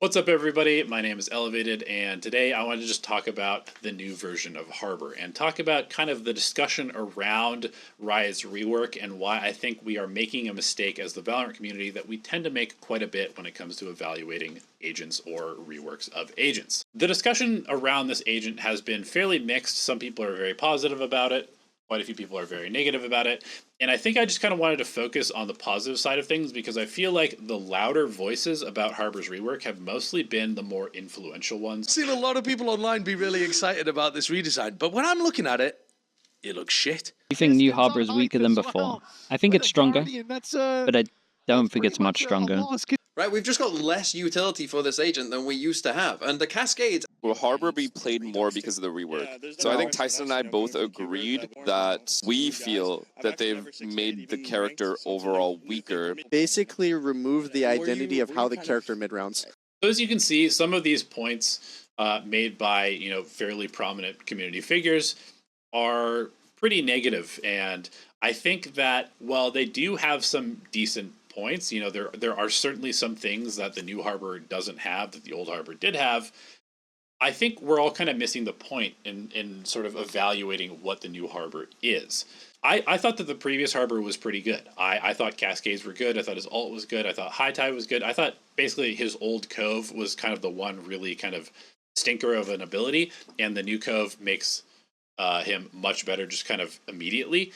What's up, everybody? My name is Elevated, and today I want to just talk about the new version of Harbor and talk about kind of the discussion around Riot's rework and why I think we are making a mistake as the Valorant community that we tend to make quite a bit when it comes to evaluating agents or reworks of agents. The discussion around this agent has been fairly mixed. Some people are very positive about it. Quite a few people are very negative about it. And I think I just kind of wanted to focus on the positive side of things because I feel like the louder voices about Harbor's rework have mostly been the more influential ones. I've seen a lot of people online be really excited about this redesign, but when I'm looking at it, it looks shit. You think New Harbor is weaker than before? I think it's stronger, but I don't think it's much stronger. Right, we've just got less utility for this agent than we used to have, and the Cascade... Will Harbor be played more because of the rework? So I think Tyson and I both agreed that we feel that they've made the character overall weaker. Basically remove the identity of how the character mid-rounds. So as you can see, some of these points made by, fairly prominent community figures are pretty negative. And I think that while they do have some decent points, there are certainly some things that the new Harbor doesn't have that the old Harbor did have. I think we're all kind of missing the point in sort of evaluating what the new Harbor is. I thought that the previous Harbor was pretty good. I thought Cascades were good. I thought his ult was good. I thought High Tide was good. I thought basically his old Cove was kind of the one really kind of stinker of an ability, and the new Cove makes him much better just kind of immediately.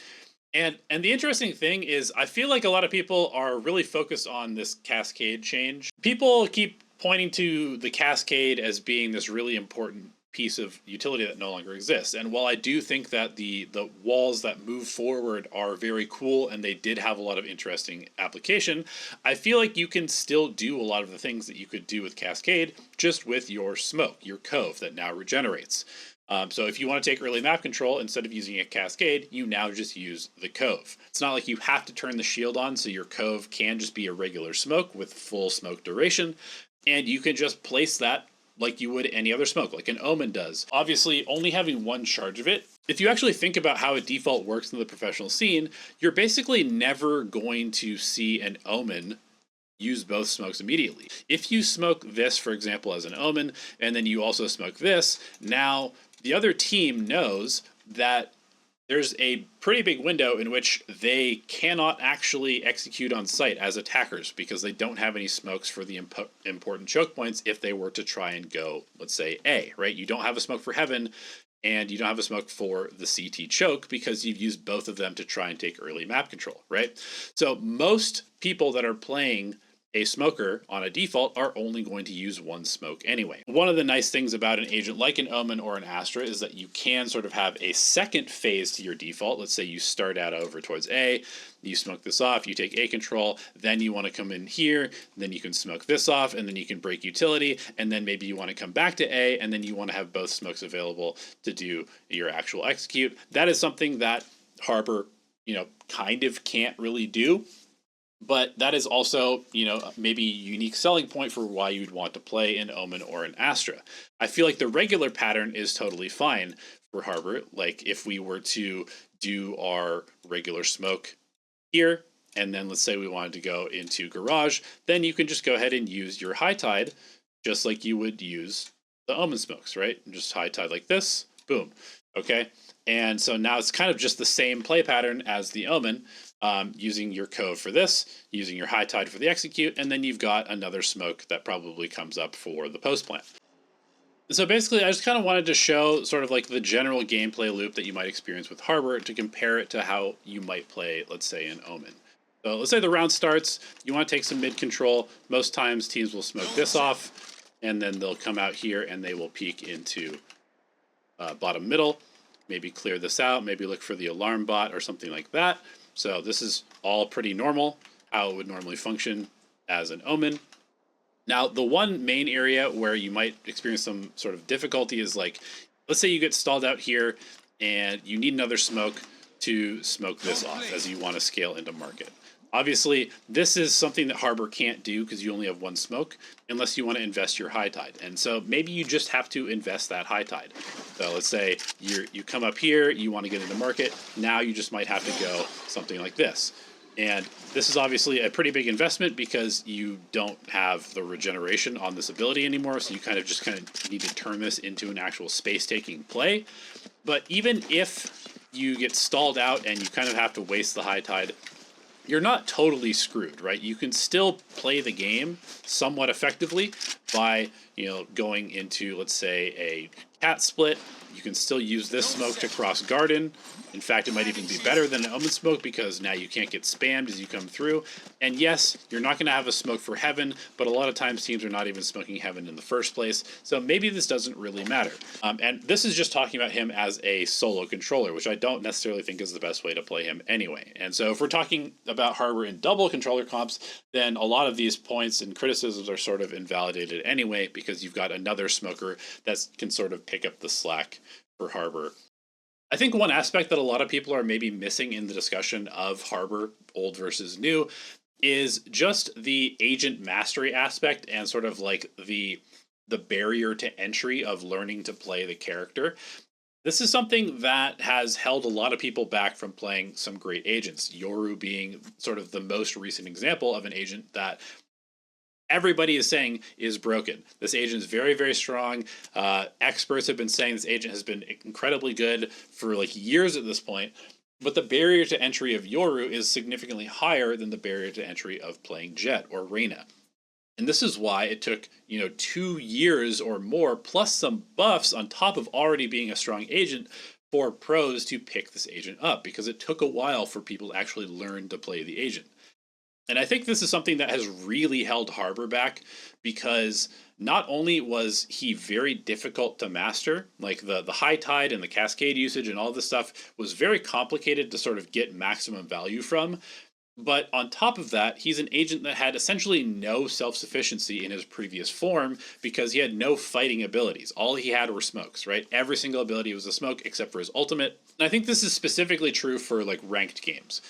And the interesting thing is I feel like a lot of people are really focused on this Cascade change. People keep pointing to the Cascade as being this really important piece of utility that no longer exists. And while I do think that the walls that move forward are very cool and they did have a lot of interesting application, I feel like you can still do a lot of the things that you could do with Cascade just with your smoke, your Cove that now regenerates. So if you want to take early map control, instead of using a Cascade, you now just use the Cove. It's not like you have to turn the shield on, so your Cove can just be a regular smoke with full smoke duration, and you can just place that like you would any other smoke, like an Omen does. Obviously, only having one charge of it, if you actually think about how a default works in the professional scene, you're basically never going to see an Omen use both smokes immediately. If you smoke this, for example, as an Omen, and then you also smoke this, now the other team knows that there's a pretty big window in which they cannot actually execute on site as attackers because they don't have any smokes for the important choke points if they were to try and go, let's say, A, right? You don't have a smoke for Heaven, and you don't have a smoke for the CT choke because you've used both of them to try and take early map control, right? So most people that are playing a smoker on a default are only going to use one smoke anyway. One of the nice things about an agent like an Omen or an Astra is that you can sort of have a second phase to your default. Let's say you start out over towards A, you smoke this off, you take A control, then you want to come in here, then you can smoke this off, and then you can break utility, and then maybe you want to come back to A, and then you want to have both smokes available to do your actual execute. That is something that Harbor, kind of can't really do. But that is also, maybe a unique selling point for why you'd want to play an Omen or an Astra. I feel like the regular pattern is totally fine for Harbor. Like if we were to do our regular smoke here, and then let's say we wanted to go into Garage, then you can just go ahead and use your High Tide just like you would use the Omen smokes, right? And just High Tide like this, boom, okay? And so now it's kind of just the same play pattern as the Omen, using your Cove for this, using your High Tide for the execute, and then you've got another smoke that probably comes up for the post plant. So basically, I just kind of wanted to show sort of like the general gameplay loop that you might experience with Harbor to compare it to how you might play, let's say, an Omen. So let's say the round starts, you want to take some mid control. Most times teams will smoke this off, and then they'll come out here and they will peek into bottom middle, maybe clear this out, maybe look for the alarm bot or something like that. So this is all pretty normal, how it would normally function as an Omen. Now, the one main area where you might experience some sort of difficulty is like, let's say you get stalled out here and you need another smoke to smoke this off as you want to scale into market. Obviously, this is something that Harbor can't do because you only have one smoke unless you want to invest your High Tide. And so maybe you just have to invest that High Tide. So let's say you come up here, you want to get into market. Now you just might have to go something like this. And this is obviously a pretty big investment because you don't have the regeneration on this ability anymore. So you kind of need to turn this into an actual space-taking play. But even if you get stalled out and you kind of have to waste the high tide, you're not totally screwed, right? You can still play the game somewhat effectively by, going into, let's say, a cat split. You can still use this smoke to cross garden. In fact, it might even be better than an omen smoke because now you can't get spammed as you come through. And yes, you're not going to have a smoke for heaven, but a lot of times teams are not even smoking heaven in the first place. So maybe this doesn't really matter. And this is just talking about him as a solo controller, which I don't necessarily think is the best way to play him anyway. And so if we're talking about Harbor in double controller comps, then a lot of these points and criticisms are sort of invalidated anyway, because you've got another smoker that can sort of pick up the slack for Harbor. I think one aspect that a lot of people are maybe missing in the discussion of Harbor, old versus new, is just the agent mastery aspect and sort of like the barrier to entry of learning to play the character. This is something that has held a lot of people back from playing some great agents, Yoru being sort of the most recent example of an agent that everybody is saying is broken. This agent is very, very strong. Experts have been saying this agent has been incredibly good for like years at this point. But the barrier to entry of Yoru is significantly higher than the barrier to entry of playing Jet or Reyna. And this is why it took, 2 years or more, plus some buffs on top of already being a strong agent, for pros to pick this agent up, because it took a while for people to actually learn to play the agent. And I think this is something that has really held Harbor back, because not only was he very difficult to master, like the high tide and the cascade usage and all this stuff was very complicated to sort of get maximum value from, but on top of that, he's an agent that had essentially no self-sufficiency in his previous form because he had no fighting abilities. All he had were smokes, right? Every single ability was a smoke except for his ultimate. And I think this is specifically true for like ranked games.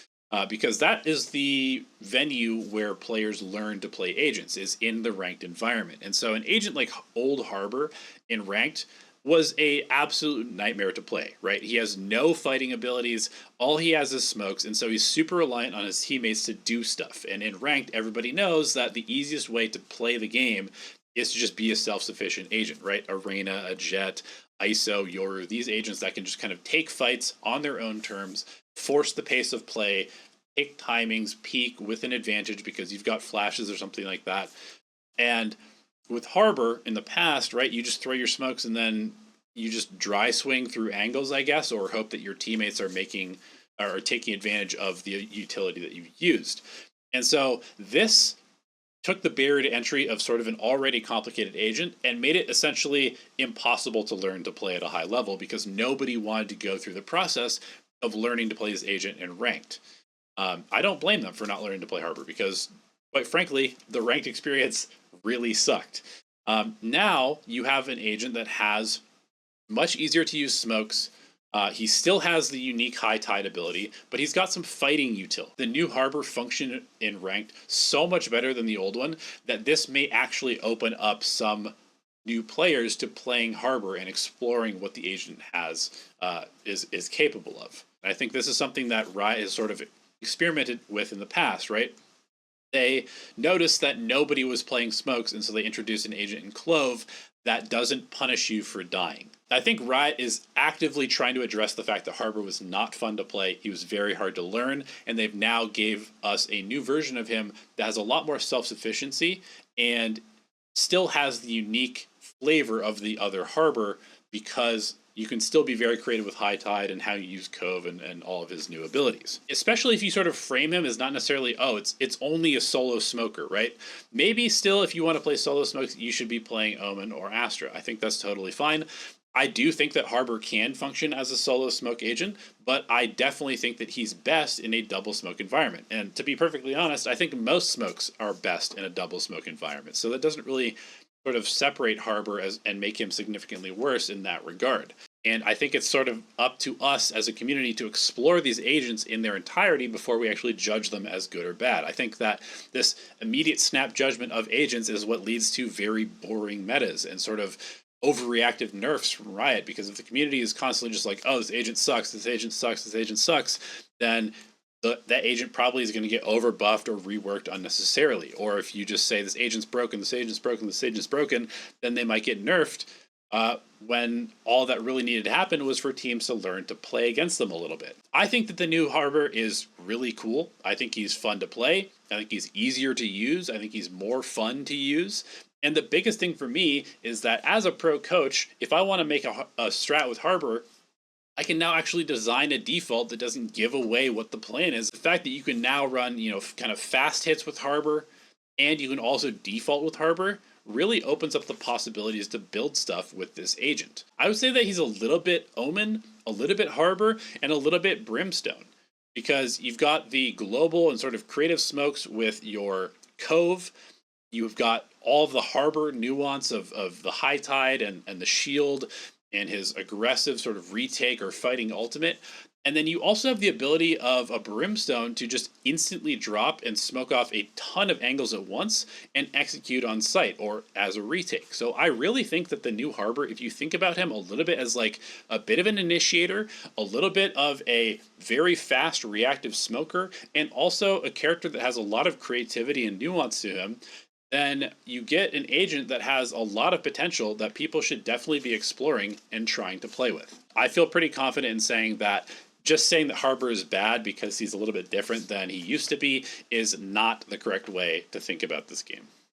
Because that is the venue where players learn to play agents, is in the ranked environment. And so an agent like Old Harbor in ranked was a absolute nightmare to play, right? He has no fighting abilities. All he has is smokes. And so he's super reliant on his teammates to do stuff. And in ranked, everybody knows that the easiest way to play the game is to just be a self-sufficient agent, right? A Reyna, a Jet, ISO, Yoru, these agents that can just kind of take fights on their own terms, force the pace of play, take timings, peak with an advantage because you've got flashes or something like that. And with Harbor in the past, right, you just throw your smokes and then you just dry swing through angles, I guess, or hope that your teammates are making or taking advantage of the utility that you've used. And so this took the barrier to entry of sort of an already complicated agent and made it essentially impossible to learn to play at a high level because nobody wanted to go through the process of learning to play this agent in ranked. I don't blame them for not learning to play Harbor because, quite frankly, the ranked experience really sucked. Now you have an agent that has much easier to use smokes. He still has the unique high tide ability, but he's got some fighting util. The new Harbor function in ranked so much better than the old one that this may actually open up some new players to playing Harbor and exploring what the agent has is capable of. And I think this is something that Riot has sort of experimented with in the past, right? They noticed that nobody was playing smokes, and so they introduced an agent in Clove that doesn't punish you for dying. I think Riot is actively trying to address the fact that Harbor was not fun to play. He was very hard to learn, and they've now gave us a new version of him that has a lot more self-sufficiency and still has the unique flavor of the other Harbor because you can still be very creative with high tide and how you use cove and all of his new abilities. Especially if you sort of frame him as not necessarily, oh, it's only a solo smoker, right? Maybe still if you want to play solo smokes, you should be playing Omen or Astra. I think that's totally fine. I do think that Harbor can function as a solo smoke agent, but I definitely think that he's best in a double smoke environment. And to be perfectly honest, I think most smokes are best in a double smoke environment. So that doesn't really sort of separate Harbor and make him significantly worse in that regard. And I think it's sort of up to us as a community to explore these agents in their entirety before we actually judge them as good or bad. I think that this immediate snap judgment of agents is what leads to very boring metas and sort of overreactive nerfs from Riot, because if the community is constantly just like, oh, this agent sucks, this agent sucks, this agent sucks, then that agent probably is going to get overbuffed or reworked unnecessarily. Or if you just say this agent's broken, this agent's broken, this agent's broken, then they might get nerfed. When all that really needed to happen was for teams to learn to play against them a little bit. I think that the new Harbor is really cool. I think he's fun to play. I think he's easier to use. I think he's more fun to use. And the biggest thing for me is that as a pro coach, if I want to make a strat with Harbor, I can now actually design a default that doesn't give away what the plan is. The fact that you can now run, kind of fast hits with Harbor, and you can also default with Harbor, really opens up the possibilities to build stuff with this agent. I would say that he's a little bit Omen, a little bit Harbor, and a little bit Brimstone, because you've got the global and sort of creative smokes with your Cove. You've got all of the Harbor nuance of the High Tide and the Shield and his aggressive sort of retake or fighting ultimate. And then you also have the ability of a Brimstone to just instantly drop and smoke off a ton of angles at once and execute on sight or as a retake. So I really think that the new Harbor, if you think about him a little bit as like a bit of an initiator, a little bit of a very fast reactive smoker, and also a character that has a lot of creativity and nuance to him, then you get an agent that has a lot of potential that people should definitely be exploring and trying to play with. I feel pretty confident in saying that just saying that Harbor is bad because he's a little bit different than he used to be is not the correct way to think about this game.